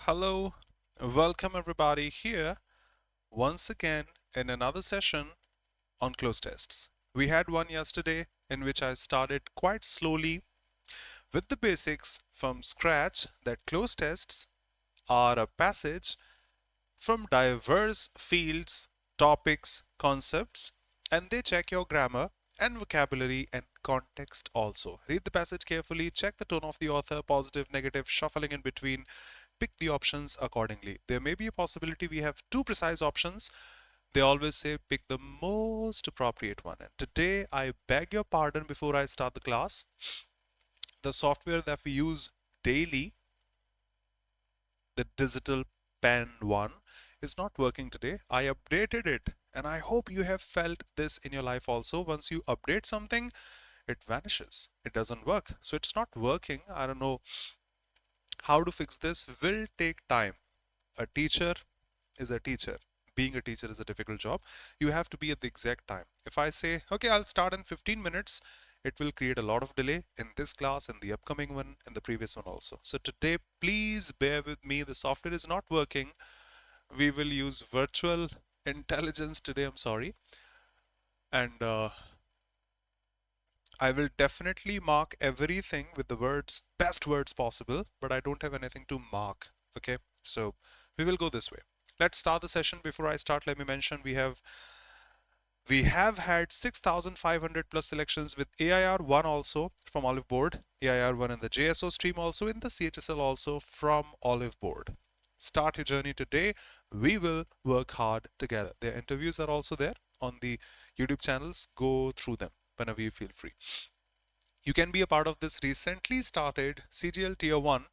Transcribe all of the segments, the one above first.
Hello, welcome everybody here once again in another session on cloze tests. We had one yesterday in which I started quite slowly with the basics from scratch that cloze tests are a passage from diverse fields, topics, concepts, and they check your grammar and vocabulary and context also. Read the passage carefully, check the tone of the author, positive, negative, shuffling in between, pick the options accordingly. There may be a possibility we have two precise options. They always say pick the most appropriate one. And today I beg your pardon before I start the class. The software that we use daily, the digital pen one, is not working today. I updated it and I hope you have felt this in your life also. Once you update something, it vanishes. It doesn't work. So it's not working. I don't know how to fix this. Will take time. A teacher is a teacher. Being a teacher is a difficult job. You have to be at the exact time. If I say, okay, I'll start in 15 minutes, it will create a lot of delay in this class, in the upcoming one, and the previous one also. So today, please bear with me. The software is not working. We will use virtual intelligence today. I'm sorry. And I will definitely mark everything with the words, best words possible, but I don't have anything to mark. Okay, so we will go this way. Let's start the session. Before I start, let me mention we have had 6,500 plus selections with AIR1 also from Oliveboard, AIR1 in the JSO stream also, in the CHSL also from Oliveboard. Start your journey today. We will work hard together. Their interviews are also there on the YouTube channels. Go through them whenever you feel free. You can be a part of this recently started CGL Tier 1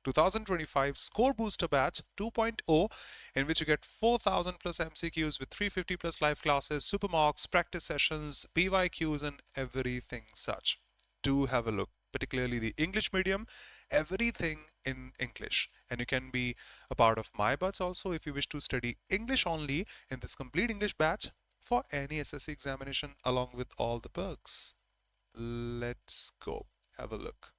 2025 Score Booster Batch 2.0, in which you get 4,000 plus MCQs with 350 plus live classes, supermarks, practice sessions, PYQs, and everything such. Do have a look, particularly the English medium, everything in English. And you can be a part of my batch also if you wish to study English only in this complete English batch for any SSC examination along with all the perks. Let's go have a look.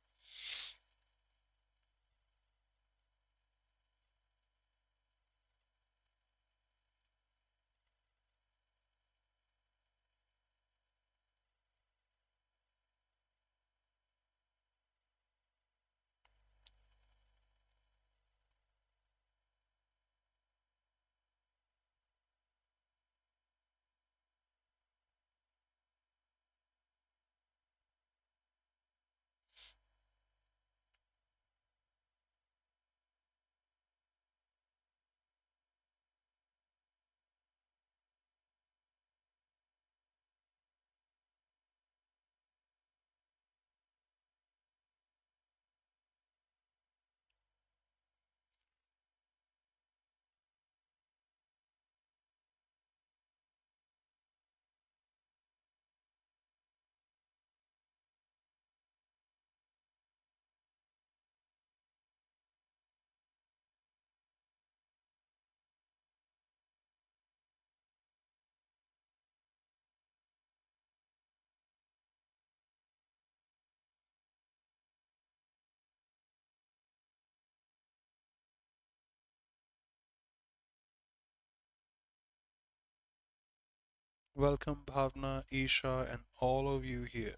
Welcome Bhavna, Isha, and all of you here.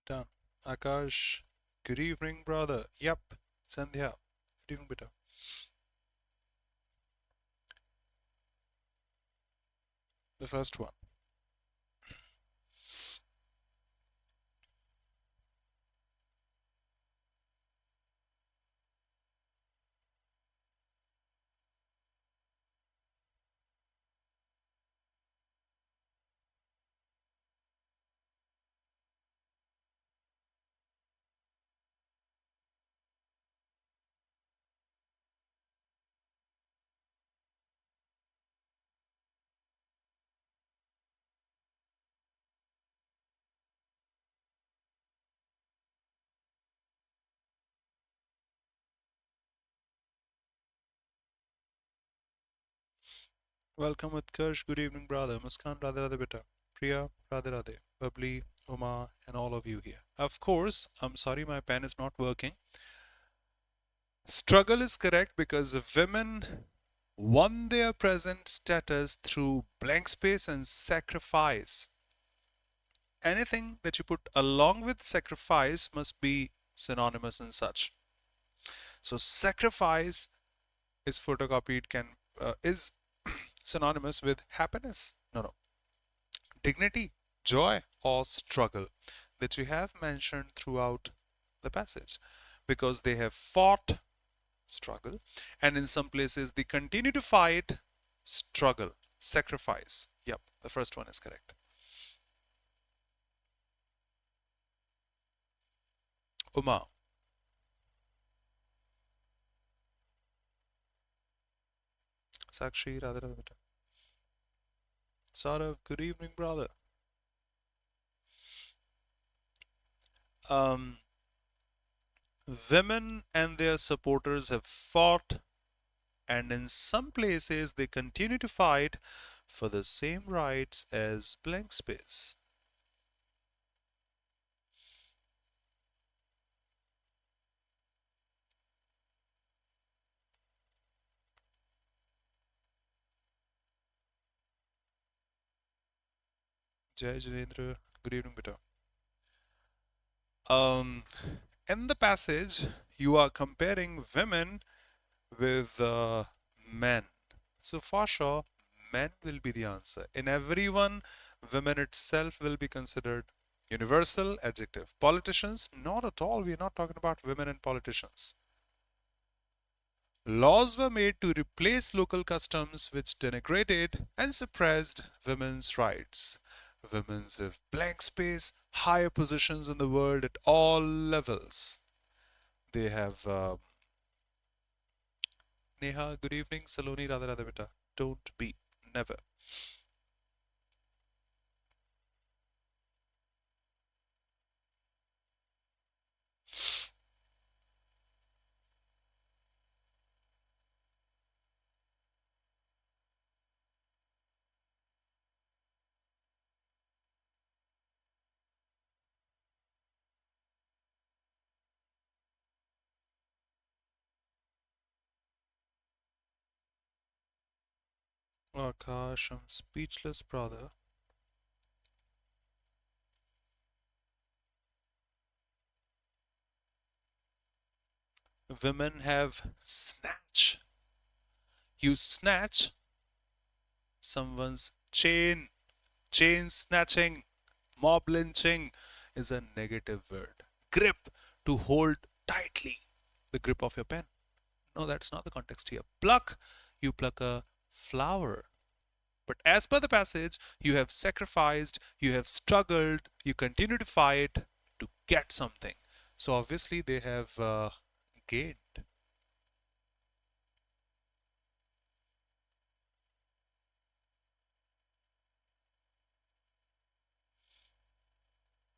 Done. Akash, good evening, brother. Yep, Sandhya. Good evening, beta. The first one. Welcome Utkarsh. Good evening, brother. Muskan, Radhe Radhe beta. Priya, Radhe Radhe. Bubbly, Uma, and all of you here. Of course, I'm sorry my pen is not working. Struggle is correct because the women won their present status through blank space and sacrifice. Anything that you put along with sacrifice must be synonymous and such. So sacrifice is photocopied is synonymous with happiness. No. Dignity, joy, or struggle that we have mentioned throughout the passage because they have fought, struggle, and in some places they continue to fight, struggle, sacrifice. Yep, the first one is correct. Uma, Sakshi, Radha Radha beta. Saurav, good evening, brother. Um, Women and their supporters have fought, and in some places they continue to fight for the same rights as blank space. Jai Janendra, good evening, beta. Um, in the passage, you are comparing women with men. So for sure, men will be the answer. In everyone, women itself will be considered universal adjective. Politicians, not at all. We are not talking about women and politicians. Laws were made to replace local customs which denigrated and suppressed women's rights. Women have blank space, higher positions in the world at all levels. They have Neha, good evening. Saloni, Radha Radha beta. Don't be, never. Oh gosh, I'm speechless, brother. Women have snatch. You snatch someone's chain. Chain snatching, mob lynching is a negative word. Grip, to hold tightly the grip of your pen. No, that's not the context here. Pluck, you pluck a flower. But as per the passage, you have sacrificed, you have struggled, you continue to fight to get something. So obviously they have gained.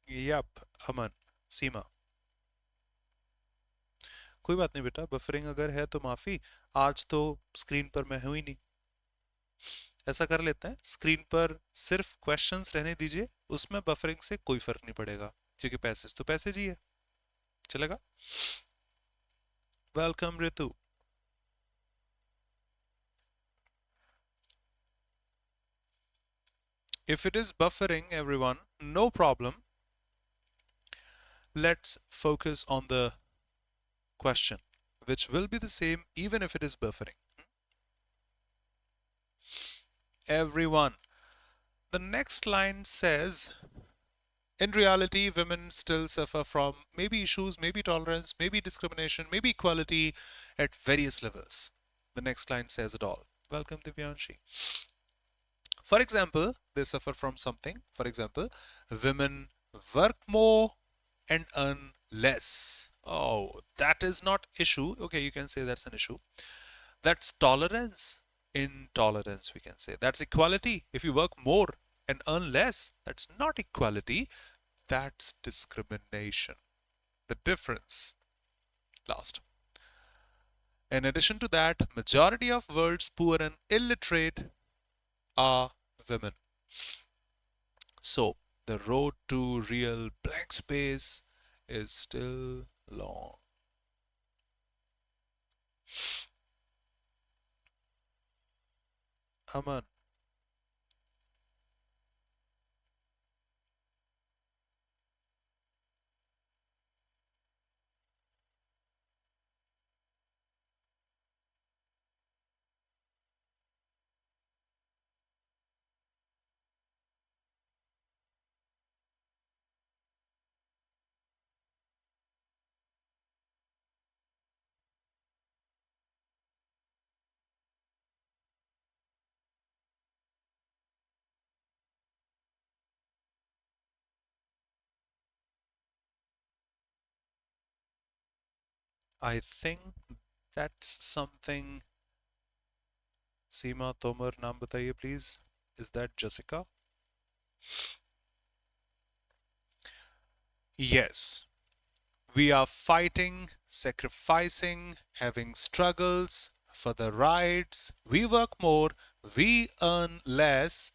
Yep, Aman, Seema. कोई बात नहीं बेटा, buffering अगर है तो माफी. आज तो स्क्रीन पर मैं हूं ही नहीं. ऐसा कर लेते हैं, स्क्रीन पर सिर्फ क्वेश्चंस रहने दीजिए, उसमें बफरिंग से कोई फर्क नहीं पड़ेगा क्योंकि पैसेज तो पैसेज ही है. चलेगा? Welcome Ritu. If it is buffering, everyone, no problem. Let's focus on the question, which will be the same even if it is buffering. Everyone, the next line says, in reality, women still suffer from maybe issues, maybe tolerance, maybe discrimination, maybe equality at various levels. The next line says it all. Welcome, Divyanshi. For example, they suffer from something. For example, women work more and earn less. Oh, that is not issue. Okay, you can say that's an issue. That's tolerance. Intolerance, we can say. That's equality. If you work more and earn less, that's not equality. That's discrimination. The difference. Last. In addition to that, majority of world's poor and illiterate are women. So the road to real blank space is still long. Aman, I think that's something. सीमा तोमर नाम बताइए please. Is that Jessica? Yes. We are fighting, sacrificing, having struggles for the rights. We work more, we earn less.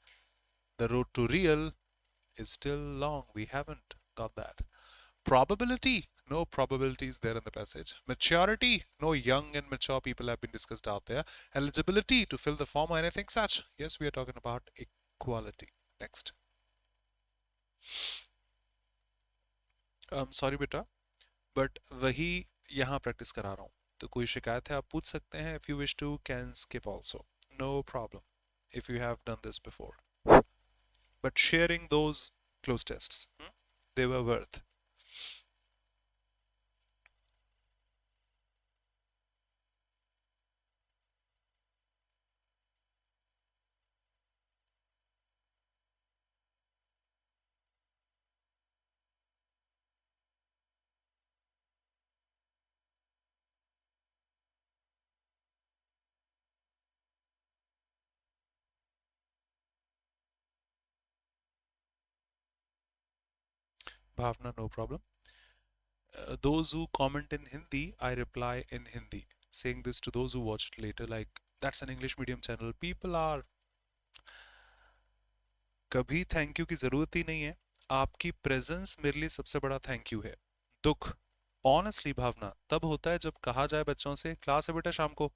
The road to real is still long. We haven't got that. Probability? No probabilities there in the passage. Maturity? No young and mature people have been discussed out there. Eligibility to fill the form or anything such? Yes, we are talking about equality. Next. Sorry बेटा, but वही यहाँ practice करा रहा हूँ. तो कोई शिकायत है आप पूछ सकते हैं. If you wish to, can skip also. No problem. If you have done this before. But sharing those close tests, they were worth. Bhavna, no problem. Those who comment in Hindi, I reply in Hindi. Saying this to those who watch it later, like, that's an English medium channel. People are कभी thank you की जरूरत ही नहीं है. आपकी presence मेरे लिए सबसे बड़ा थैंक यू है. दुख ऑनेस्टली भावना तब होता है जब कहा जाए बच्चों से क्लास है बेटा शाम को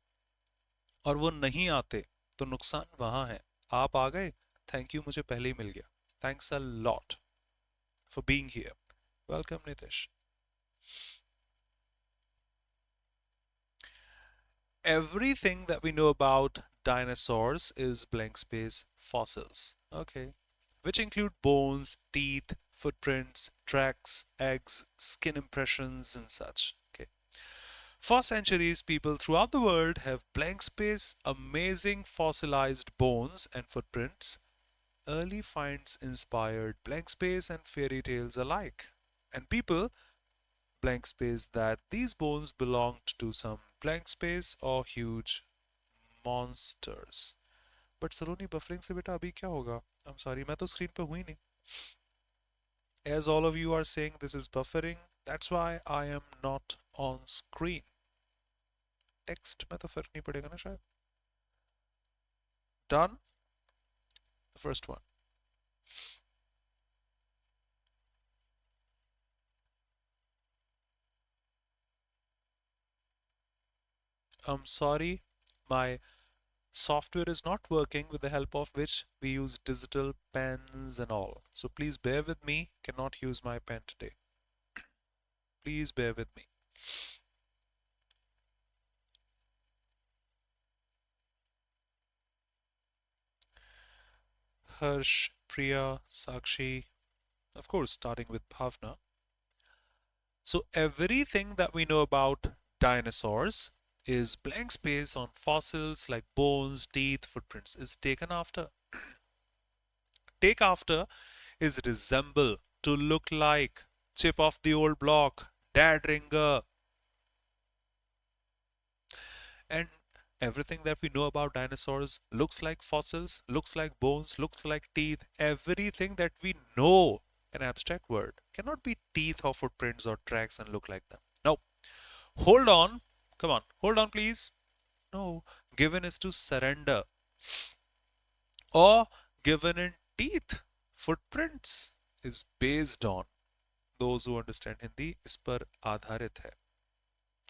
और वो नहीं आते. तो नुकसान वहां है. आप आ गए, थैंक यू मुझे पहले ही मिल गया. Thanks a lot for being here. Welcome Nitish. Everything that we know about dinosaurs is blank space fossils. Okay. Which include bones, teeth, footprints, tracks, eggs, skin impressions, and such. Okay. For centuries, people throughout the world have blank space, amazing fossilized bones and footprints. Early finds inspired blank space and fairy tales alike. And people blank space that these bones belonged to some blank space or huge monsters. But Saloni buffering से बेटा अभी क्या होगा? I'm sorry, मैं तो screen पे हुई नहीं. As all of you are saying this is buffering, that's why I am not on screen. Text में तो फर्क नहीं पड़ेगा ना शायद. Done. The first one. I'm sorry, my software is not working with the help of which we use digital pens and all. So please bear with me. Cannot use my pen today. Please bear with me. Harsh, Priya, Sakshi, of course, starting with Bhavna. So everything that we know about dinosaurs is blank space on fossils like bones, teeth, footprints is taken after. Take after is resemble, to look like, chip off the old block, dad ringer, and everything that we know about dinosaurs looks like fossils, looks like bones, looks like teeth. Everything that we know, an abstract word, cannot be teeth or footprints or tracks and look like them. No. Hold on. Come on. Hold on, please. No. Given is to surrender. or given in teeth. Footprints is based on, those who understand Hindi, इस पर आधारित है.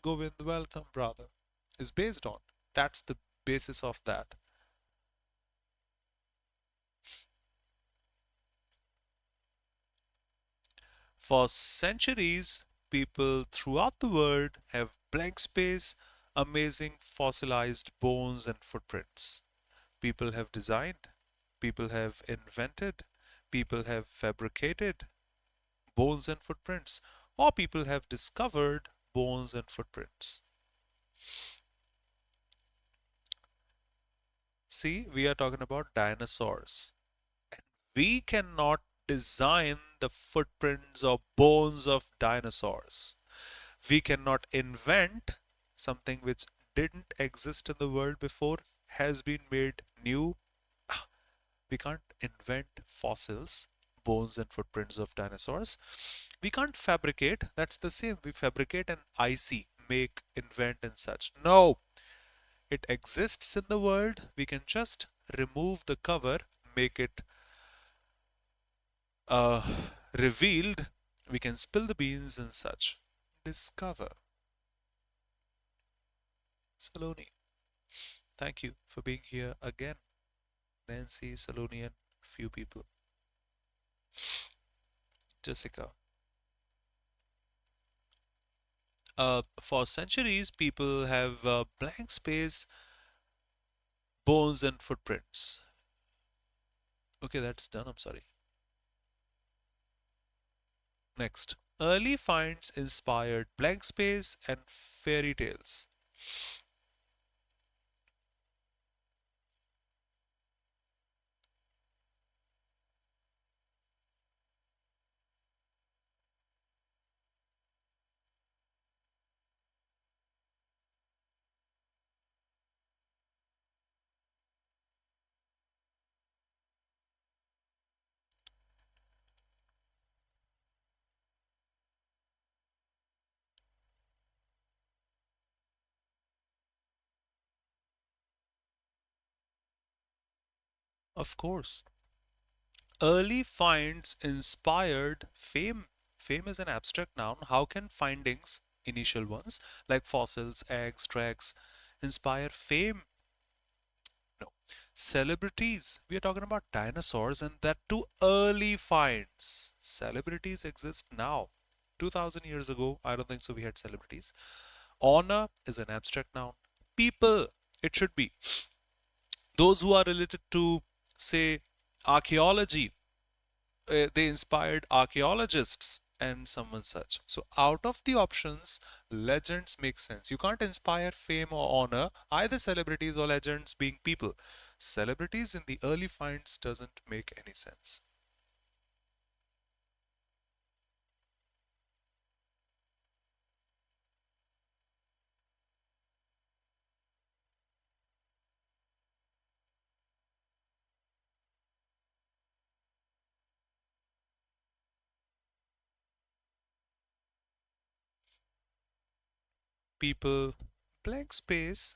Govind, welcome, brother. Is based on. That's the basis of that. For centuries, people throughout the world have blank space, amazing fossilized bones and footprints. People have designed, people have invented, people have fabricated bones and footprints, or people have discovered bones and footprints. See, we are talking about dinosaurs. We cannot design the footprints or bones of dinosaurs. We cannot invent something which didn't exist in the world before, has been made new. We can't invent fossils, bones and footprints of dinosaurs. We can't fabricate. That's the same. We fabricate an IC, make, invent, and such. No, it exists in the world. We can just remove the cover, make it uh, revealed. We can spill the beans and such. Discover. Saloni, thank you for being here again. Nancy, Saloni, and few people. Jessica. For centuries, people have blank space, bones, and footprints. Okay, that's done. I'm sorry. Next. Early finds inspired blank space and fairy tales. Of course. Early finds inspired fame. Fame is an abstract noun. How can findings, initial ones, like fossils, eggs, tracks, inspire fame? No. Celebrities. We are talking about dinosaurs and that too early finds. Celebrities exist now. 2000 years ago, I don't think so we had celebrities. Honor is an abstract noun. People, it should be. Those who are related to, say, archaeology, they inspired archaeologists and someone such. So out of the options, legends make sense. You can't inspire fame or honor either celebrities or legends being people. Celebrities in the early finds doesn't make any sense. People, blank space,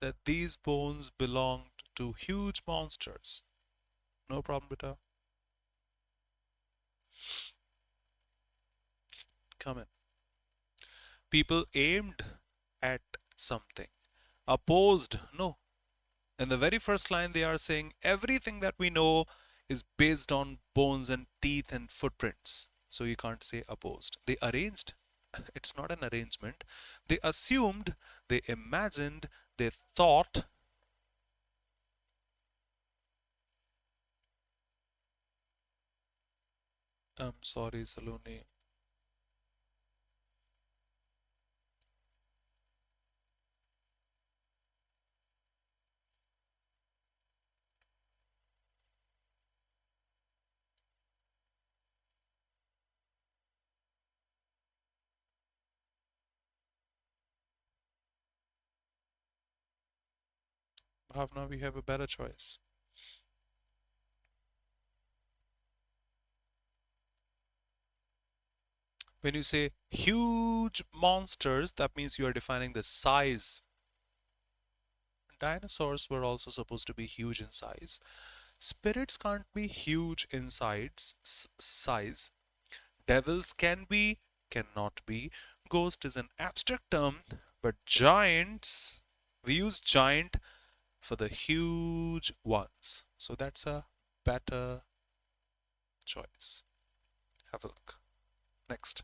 that these bones belonged to huge monsters. No problem, beta. Come in. People aimed at something. Opposed, no. In the very first line, they are saying everything that we know is based on bones and teeth and footprints. So you can't say opposed. They arranged. It's not an arrangement. They assumed, they imagined, they thought. I'm sorry, Saloni. Bhavna, we have a better choice. When you say huge monsters, that means you are defining the size. Dinosaurs were also supposed to be huge in size. Spirits can't be huge in size. Devils can be, cannot be. Ghost is an abstract term, but giants, we use giant for the huge ones. So that's a better choice. Have a look. Next.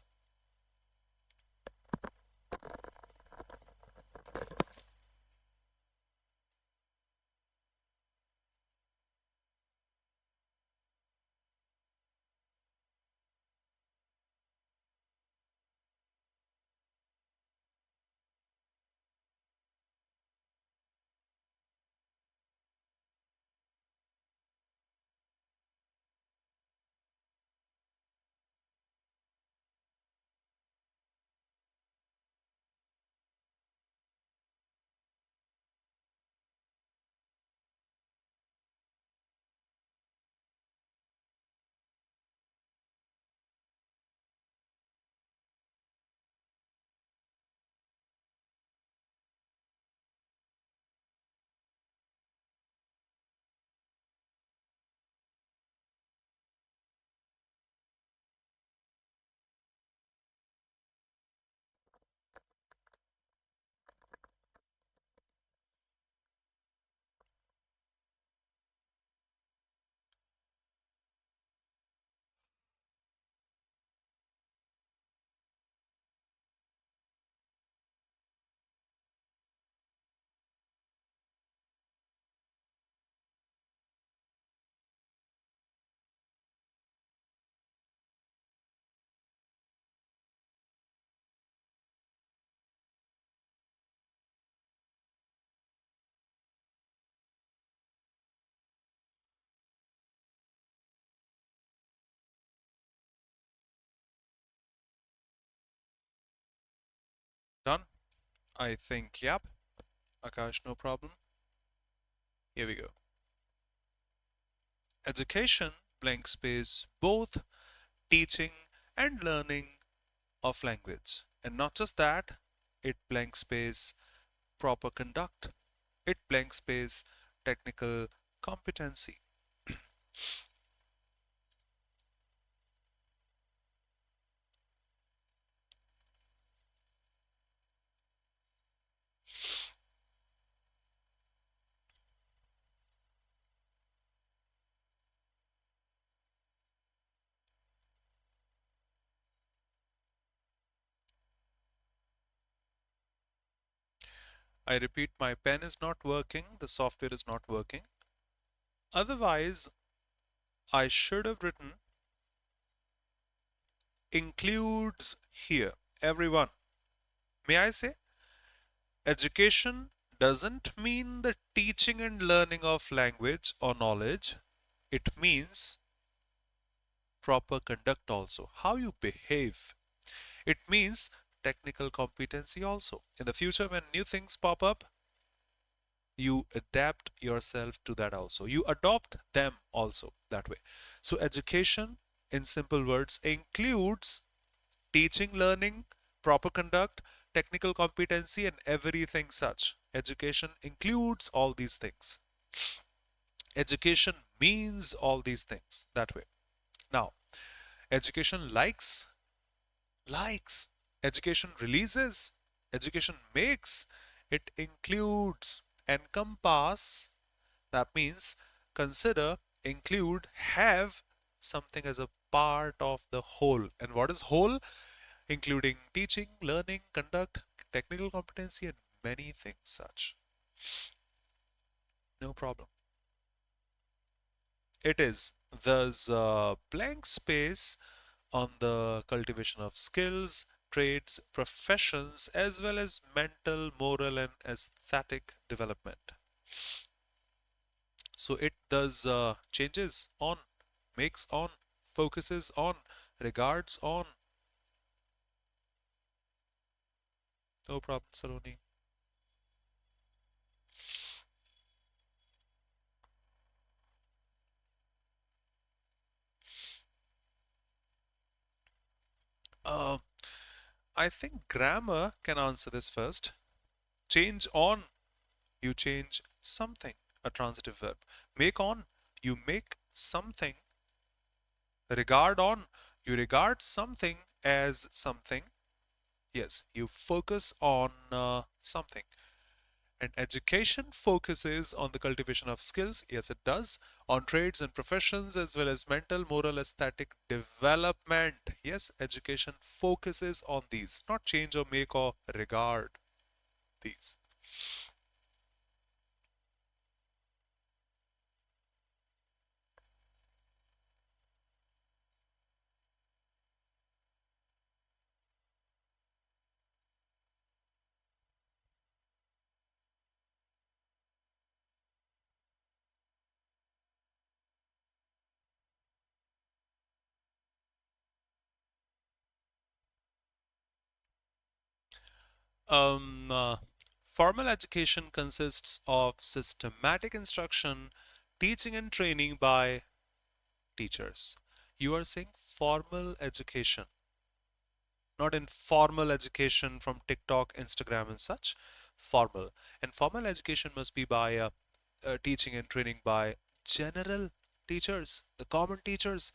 Done? I think, yep. Akash, no problem. Here we go. Education, blank space, both teaching and learning of language. And not just that, it blank space proper conduct, it blank space technical competency. I repeat, my pen is not working, the software is not working. Otherwise, I should have written includes here. Everyone. May I say? Education doesn't mean the teaching and learning of language or knowledge. It means proper conduct also, how you behave. It means technical competency also. In the future, when new things pop up, you adapt yourself to that also. You adopt them also that way. So education, in simple words, includes teaching, learning, proper conduct, technical competency, and everything such. Education includes all these things. Education means all these things that way. Now, education likes, education releases, education makes, it includes, encompass, that means consider, include, have something as a part of the whole. And what is whole? Including teaching, learning, conduct, technical competency, and many things such. No problem. It is. There's a blank space on the cultivation of skills, trades, professions, as well as mental, moral, and aesthetic development. So it does changes on, makes on, focuses on, regards on. No problem, Saloni. Uh, I think grammar can answer this first. Change on, you change something, a transitive verb. Make on, You make something regard on. You regard something as something. Yes, you focus on something. And education focuses on the cultivation of skills. Yes, it does. On trades and professions as well as mental, moral, aesthetic development. Yes, education focuses on these, not change or make or regard these. Um, uh, Formal education consists of systematic instruction, teaching and training by teachers. You are saying formal education, not informal education from TikTok, Instagram, and such. Formal. And formal education must be by teaching and training by general teachers, the common teachers,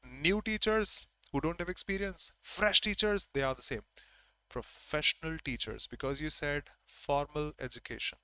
new teachers who don't have experience, fresh teachers, they are the same. Professional teachers, because you said formal education.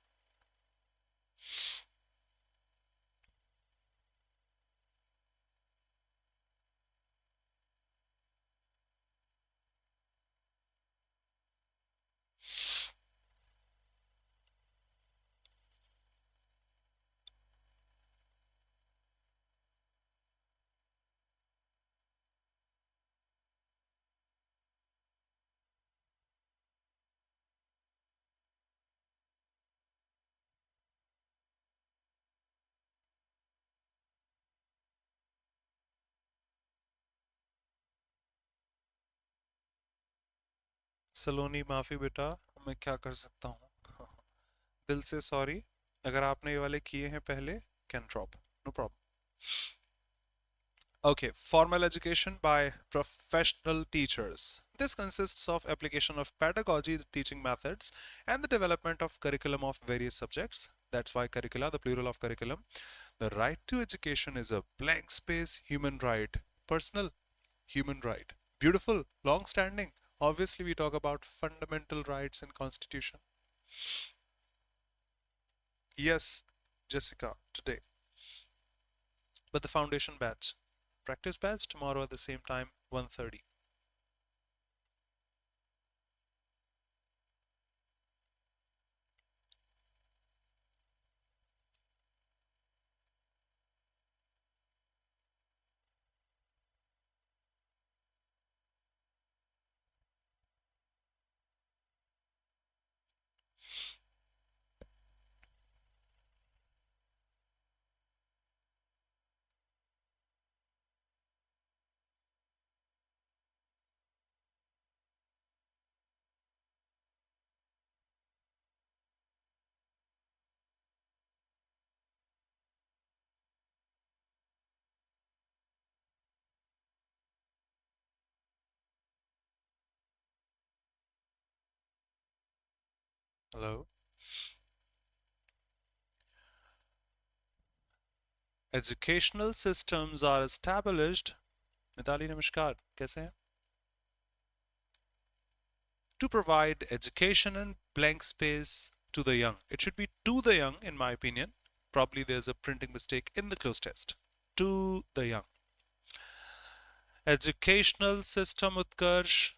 सलोनी माफी बेटा, मैं क्या कर सकता हूँ? दिल से sorry, अगर आपने ये वाले किए हैं पहले, can drop, no problem. Okay, formal education by professional teachers. This consists of application of pedagogy, the teaching methods, and the development of curriculum of various subjects. That's why curricula, the plural of curriculum. The right to education is a blank space human right, personal human right. Beautiful, long standing. Obviously, we talk about fundamental rights in Constitution. Yes, Jessica, today. But the foundation batch. Practice batch tomorrow at the same time, 1:30. Hello. Educational systems are established. Mitali नमस्कार, कैसे हैं? To provide education and blank space to the young. It should be to the young, in my opinion. Probably there's a printing mistake in the close test. To the young. Educational system Utkarsh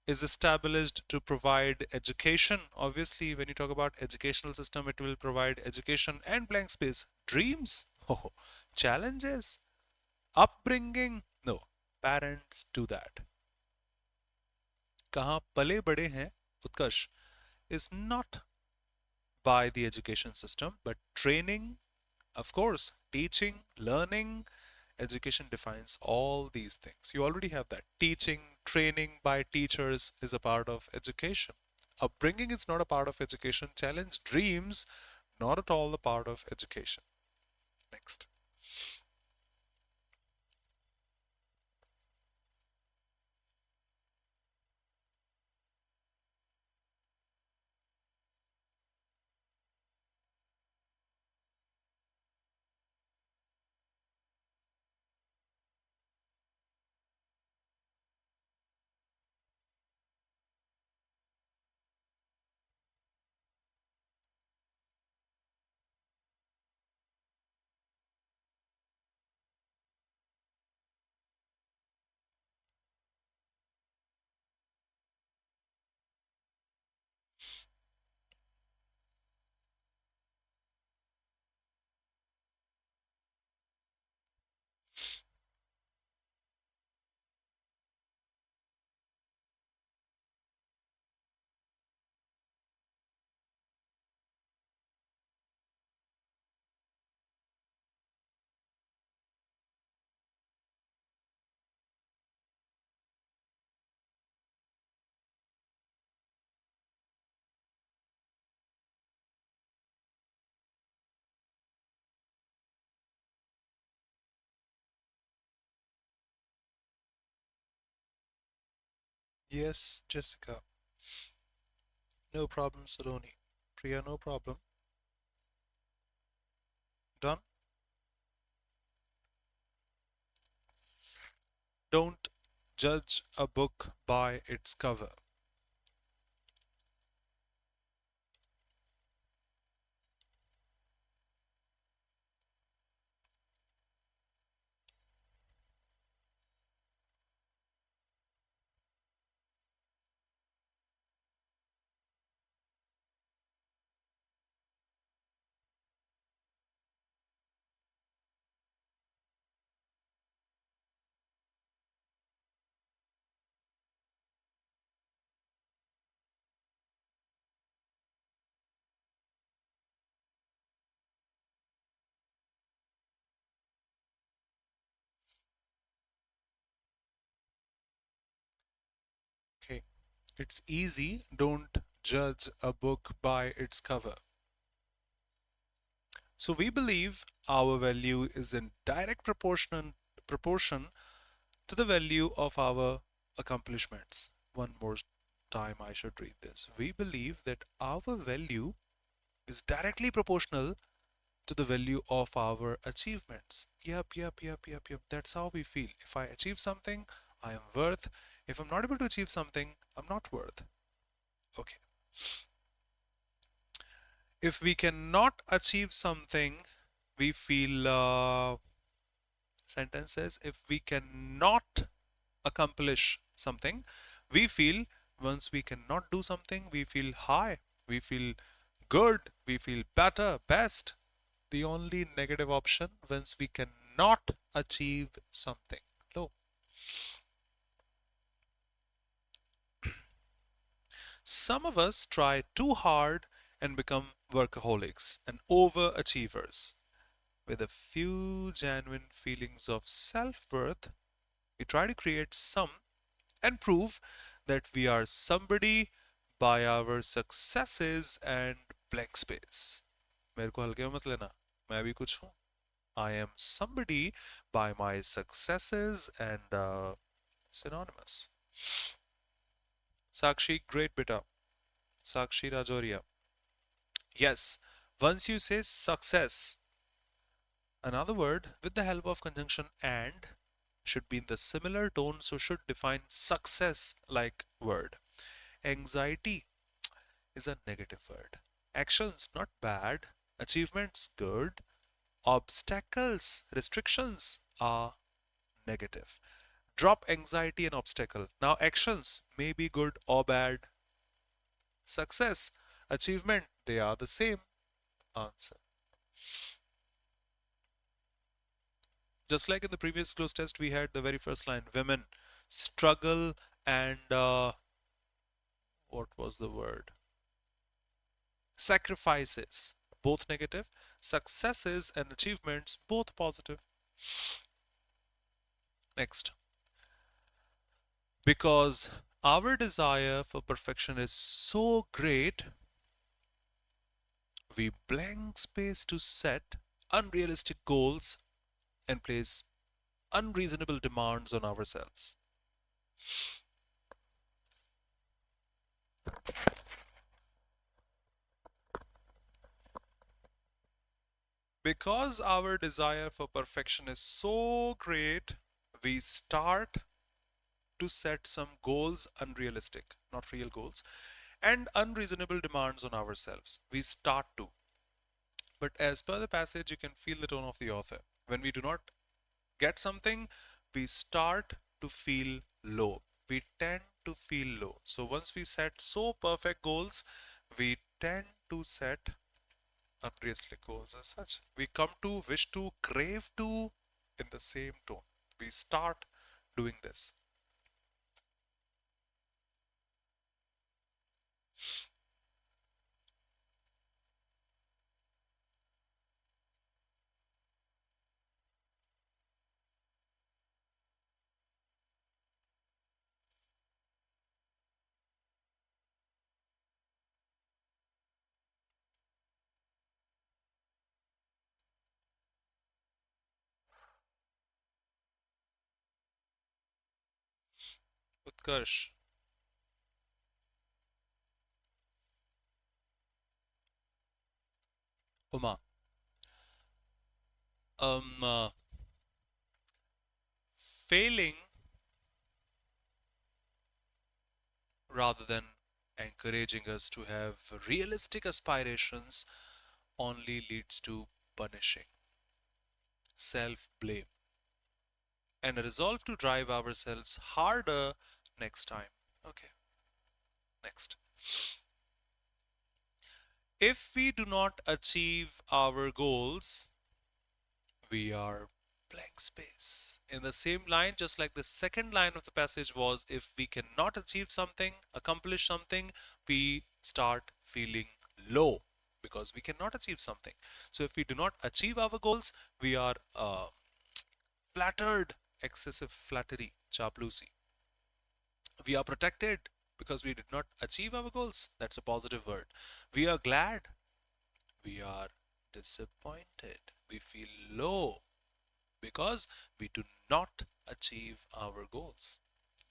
is established to provide education. Obviously, when you talk about educational system, it will provide education and blank space. Dreams, oh, challenges, upbringing. No, parents do that. कहाँ पले बड़े हैं उत्कर्ष is not by the education system, but training, of course, teaching, learning. Education defines all these things. You already have that. Teaching, training by teachers is a part of education. Upbringing is not a part of education. Challenge, dreams, not at all a part of education. Next. Yes, Jessica. No problem, Saloni. Priya, no problem. Done? Don't judge a book by its cover. Okay. It's easy. Don't judge a book by its cover. So we believe our value is in direct proportion to the value of our accomplishments. One more time I should read this. We believe that our value is directly proportional to the value of our achievements. Yep. That's how we feel. If I achieve something, I am worth. If I'm not able to achieve something, I'm not worth. Okay. If we cannot achieve something, we feel sentences. If we cannot accomplish something, we feel once we cannot do something, we feel high, we feel good, we feel better, best. The only negative option once we cannot achieve something. Low. Some of us try too hard and become workaholics and overachievers. With a few genuine feelings of self worth, we try to create some and prove that we are somebody by our successes and blank space. मेरे को हल्के में मत लेना, मैं भी कुछ हूँ. I am somebody by my successes and synonymous. Sakshi, great beta. Sakshi Rajoria. Yes, once you say success, another word with the help of conjunction and should be in the similar tone, so should define success like word. Anxiety is a negative word. Actions, not bad. Achievements, good. Obstacles, restrictions are negative. Drop anxiety and obstacle. Now, actions may be good or bad. Success, achievement, they are the same. Answer. Just like in the previous close test, we had the very first line women struggle and what was the word? Sacrifices, both negative. Successes and achievements, both positive. Next. Because our desire for perfection is so great, we blank space to set unrealistic goals and place unreasonable demands on ourselves. Because our desire for perfection is so great, we start to set some goals unrealistic, not real goals, and unreasonable demands on ourselves. We start to. But as per the passage, you can feel the tone of the author. When we do not get something, we start to feel low. We tend to feel low. So once we set so perfect goals, we tend to set unrealistic goals as such. We come to, wish to, crave to in the same tone. We start doing this. Utkarsh, Uma, um, uh, failing rather than encouraging us to have realistic aspirations only leads to punishing, self blame, and a resolve to drive ourselves harder next time. Okay, next. If we do not achieve our goals, we are blank space. In the same line, just like the second line of the passage was, if we cannot achieve something, accomplish something, we start feeling low because we cannot achieve something. So if we do not achieve our goals, we are flattered, excessive flattery, chaplusi. We are protected because we did not achieve our goals. That's a positive word. We are glad. We are disappointed. We feel low because we do not achieve our goals.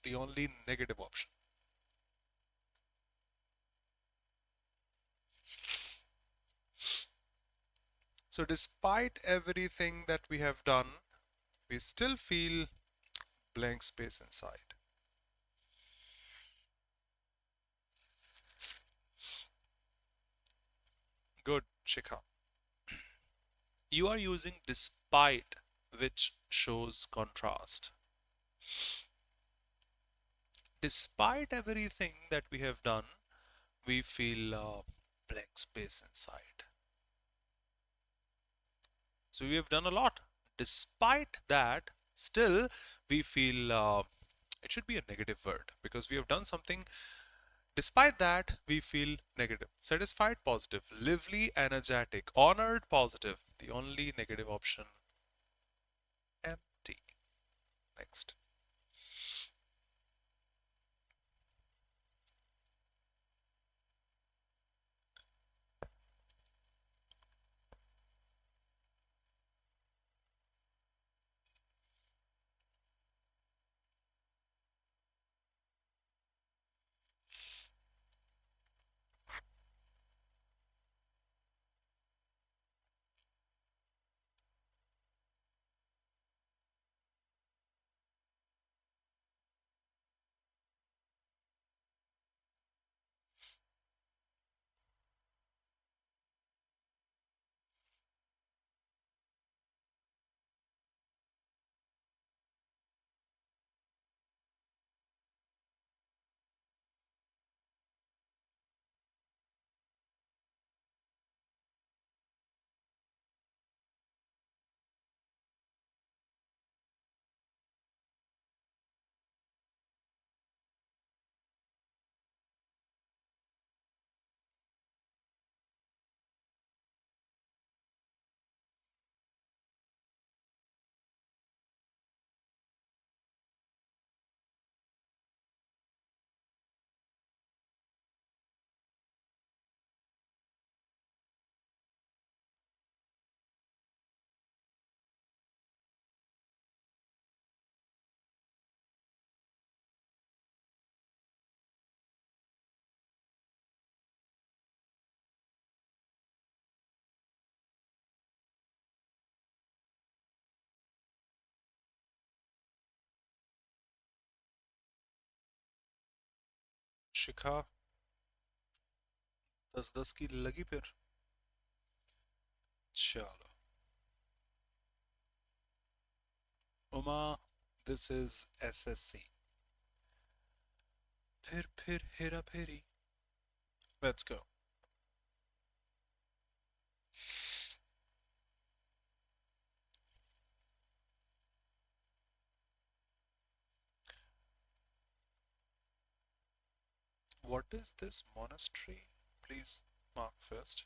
The only negative option. So, despite everything that we have done, we still feel blank space inside. Good, Shikha. You are using despite, which shows contrast. Despite everything that we have done, we feel blank space inside. So we have done a lot. Despite that, still we feel it should be a negative word because we have done something. Despite that, we feel negative. Satisfied, positive. Lively, energetic. Honored, positive. The only negative option, empty. Next. शिखा 10-10 की लगी फिर चलो Uma this is SSC फिर हेरा फेरी let's go what is this monastery please mark first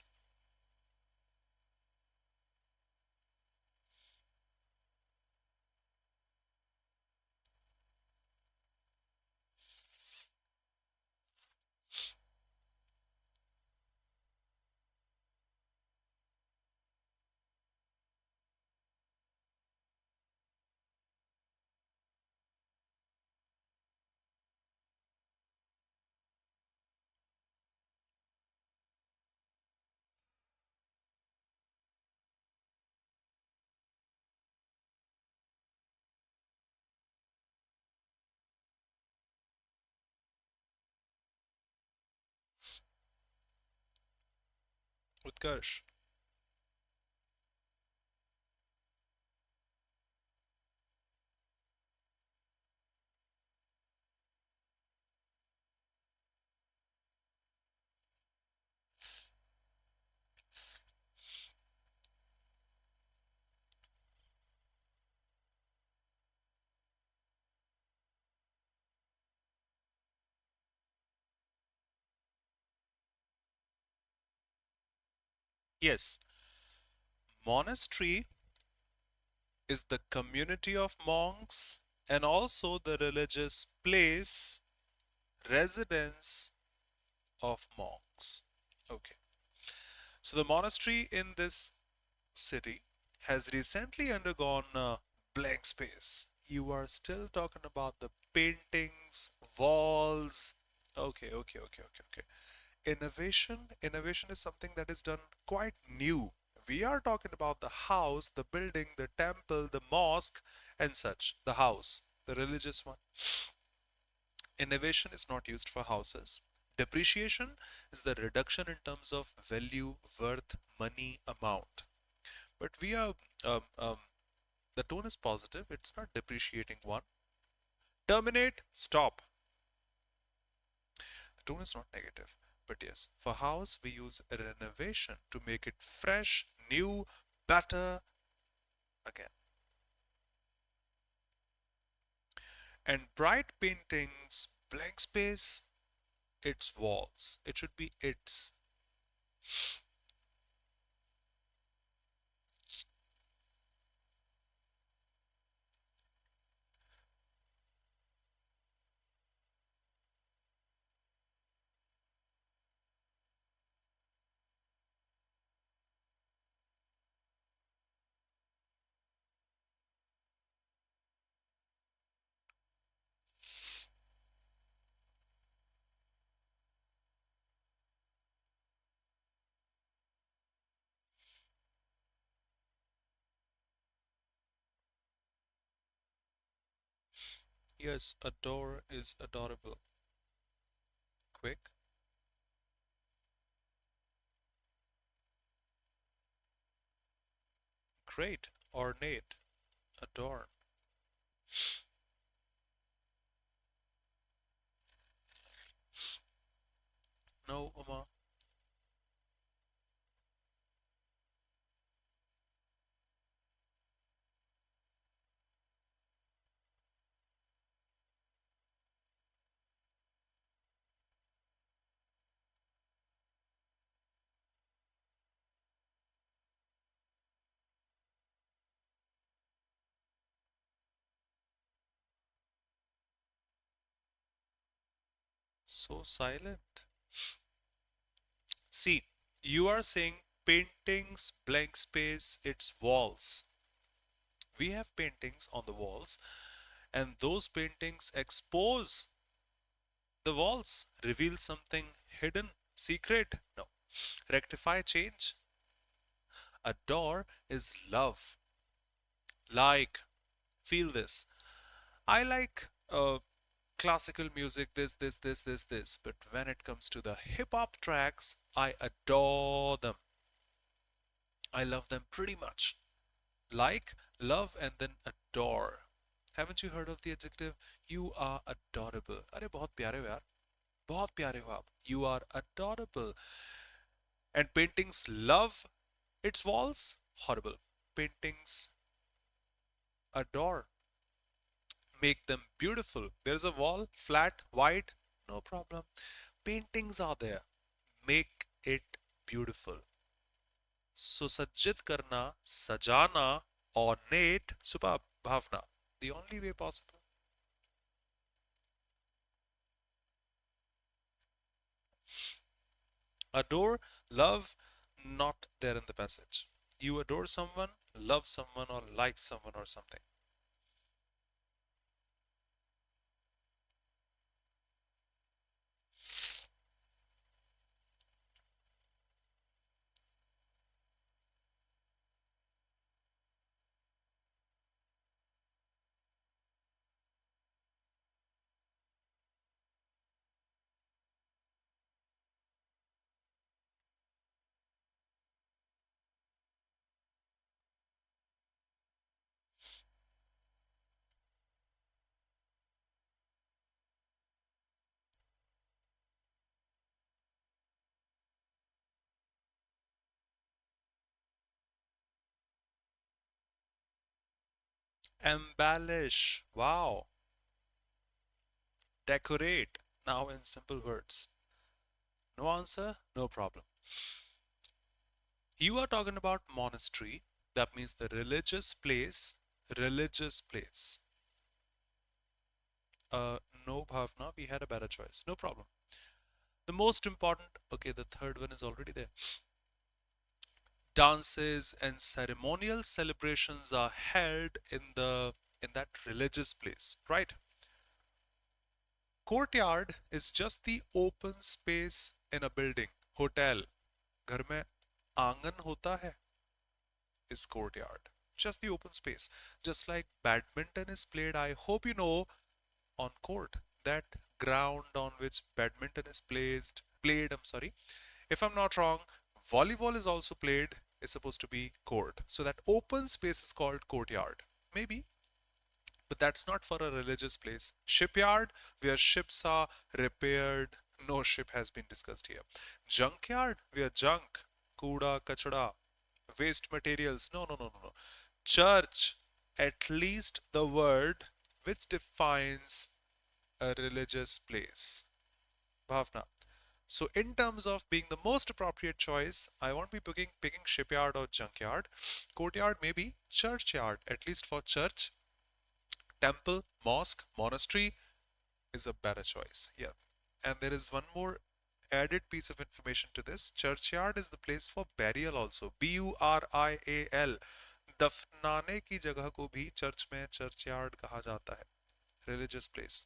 Utkarsh. Yes, monastery is the community of monks and also the religious place, residence of monks. Okay, so the monastery in this city has recently undergone a blank space. You are still talking about the paintings, walls. Okay. Innovation is something that is done quite new. We are talking about the house, the building, the temple, the mosque, and such. The house, the religious one. Innovation is not used for houses. Depreciation is the reduction in terms of value, worth, money, amount. But we are, um, um, the tone is positive. It's not depreciating one. Terminate, stop. The tone is not negative. But yes, for house, we use renovation to make it fresh, new, better again. And bright paintings, blank space, its walls. It should be its. Yes, adore is adorable. Quick, great, ornate, adorn. No, Uma. So silent. See, you are saying paintings, blank space, its walls. We have paintings on the walls, and those paintings expose the walls, reveal something hidden, secret. No. Rectify, change. Adore is love. Like, feel this. I like classical music, this. But when it comes to the hip hop tracks, I adore them. I love them pretty much. Like, love, and then adore. Haven't you heard of the adjective? You are adorable. अरे बहुत प्यारे हो यार. बहुत प्यारे हो आप. You are adorable. And paintings love its walls. Horrible. Paintings adore. Make them beautiful. There's a wall, flat, white, no problem. Paintings are there. Make it beautiful. सुसज्जित करना, सजाना, ornate, सुबह भावना. The only way possible. Adore, love, not there in the passage. You adore someone, love someone, or like someone, or something. Embellish. Wow. Decorate. Now in simple words. No answer? No problem. You are talking about monastery. That means the religious place. Religious place. No, Bhavna, we had a better choice. No problem. The most important, okay, the third one is already there. Dances and ceremonial celebrations are held in that religious place, right? Courtyard is just the open space in a building. Hotel, घर में आंगन होता है, is courtyard. Just the open space. Just like badminton is played, I hope you know, on court. That ground on which badminton is played, I'm sorry. If I'm not wrong, volleyball is also played, is supposed to be court. So that open space is called courtyard. Maybe, but that's not for a religious place. Shipyard, where ships are repaired. No ship has been discussed here. Junkyard, where junk, kuda, kachada, waste materials. No, no, no, no, no. Church, at least the word which defines a religious place. Bhavna. So in terms of being the most appropriate choice, I won't be picking shipyard or junkyard. Courtyard, maybe churchyard, at least for church. Temple, mosque, monastery is a better choice. Yeah. And there is one more added piece of information to this. Churchyard is the place for burial also. Burial. दफनाने की जगह को भी church में churchyard कहा जाता है. Religious place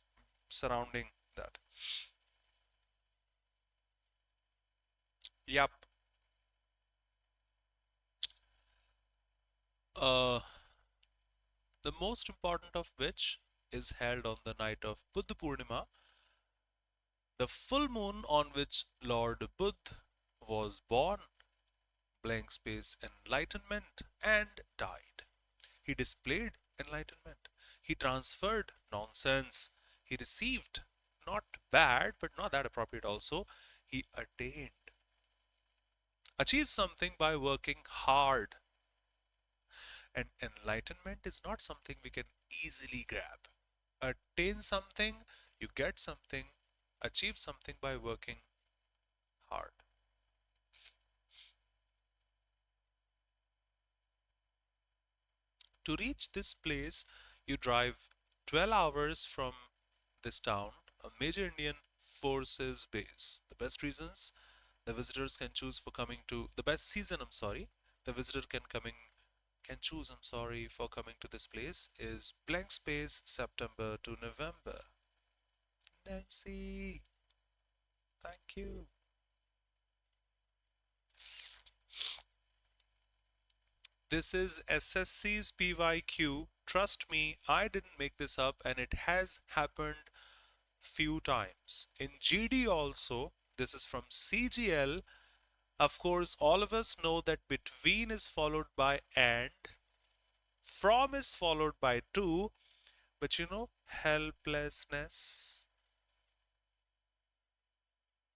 surrounding that. Yep. The most important of which is held on the night of Buddha Purnima, the full moon on which Lord Buddha was born, blank space enlightenment, and died. He displayed enlightenment. He transferred nonsense. He received not bad, but not that appropriate also. He attained. Achieved something by working hard. And enlightenment is not something we can easily grab. Attain something, you get something, achieve something by working hard. To reach this place, you drive 12 hours from this town, a major Indian forces base. The best reasons the visitors can choose for coming to the best season, I'm sorry, the visitor can choose, I'm sorry, for coming to this place is blank space September to November. Nancy, thank you. This is SSC's PYQ. Trust me, I didn't make this up and it has happened few times. In GD also, this is from CGL. Of course, all of us know that between is followed by and, from is followed by to, but you know, helplessness.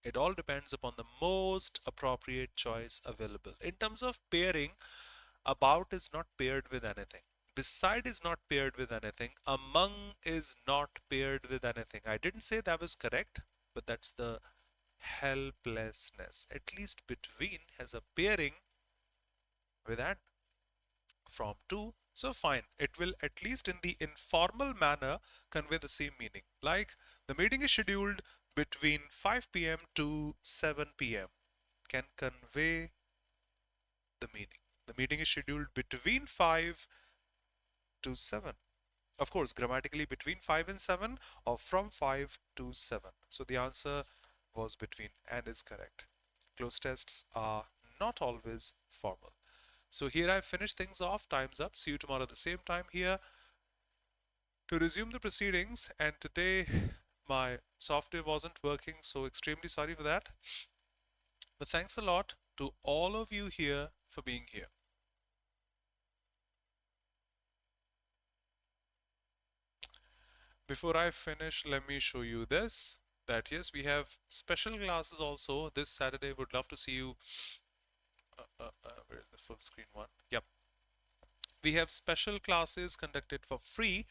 It all depends upon the most appropriate choice available. In terms of pairing, about is not paired with anything. Beside is not paired with anything. Among is not paired with anything. I didn't say that was correct, but that's the helplessness. At least between has a pairing with and, from to. So fine, it will at least in the informal manner convey the same meaning. Like the meeting is scheduled between 5 p.m. to 7 p.m. can convey the meaning. The meeting is scheduled between 5 to 7. Of course, grammatically between 5 and 7 or from 5 to 7. So the answer was between and is correct. Cloze tests are not always formal. So here I finished things off. Time's up. See you tomorrow at the same time here to resume the proceedings. And today my software wasn't working, so extremely sorry for that. But thanks a lot to all of you here for being here. Before I finish, let me show you this, that yes, we have special classes also this Saturday. Would love to see you. Where's the full screen one? Yep. We have special classes conducted for free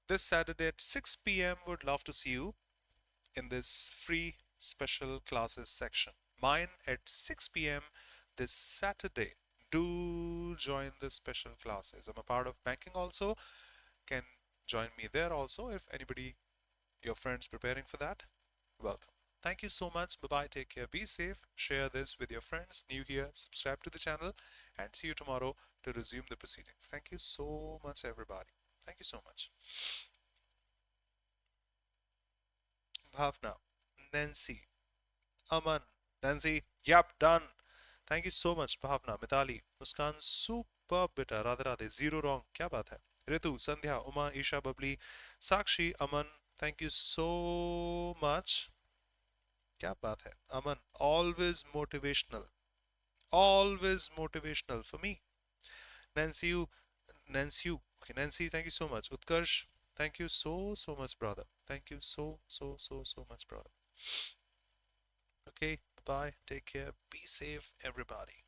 this Saturday at 6 p.m. Would love to see you in this free special classes section. Mine at 6 p.m. this Saturday. Do join the special classes. I'm a part of banking also. Can join me there also if anybody, your friends preparing for that. Welcome. Thank you so much. Bye bye. Take care. Be safe. Share this with your friends. New here, subscribe to the channel, and see you tomorrow to resume the proceedings. Thank you so much, everybody. Thank you so much. Bhavna, Nancy, Aman, Nancy. Yep, done. Thank you so much, Bhavna, Mitali, Muskan, super बेटा Radhe Radhe zero wrong क्या बात है ऋतु संध्या उमा ईशा बबली साक्षी अमन thank you so much क्या बात है अमन always motivational for me Nancy you Nancy you okay Nancy thank you so much Utkarsh thank you so much brother thank you so much brother okay bye take care be safe everybody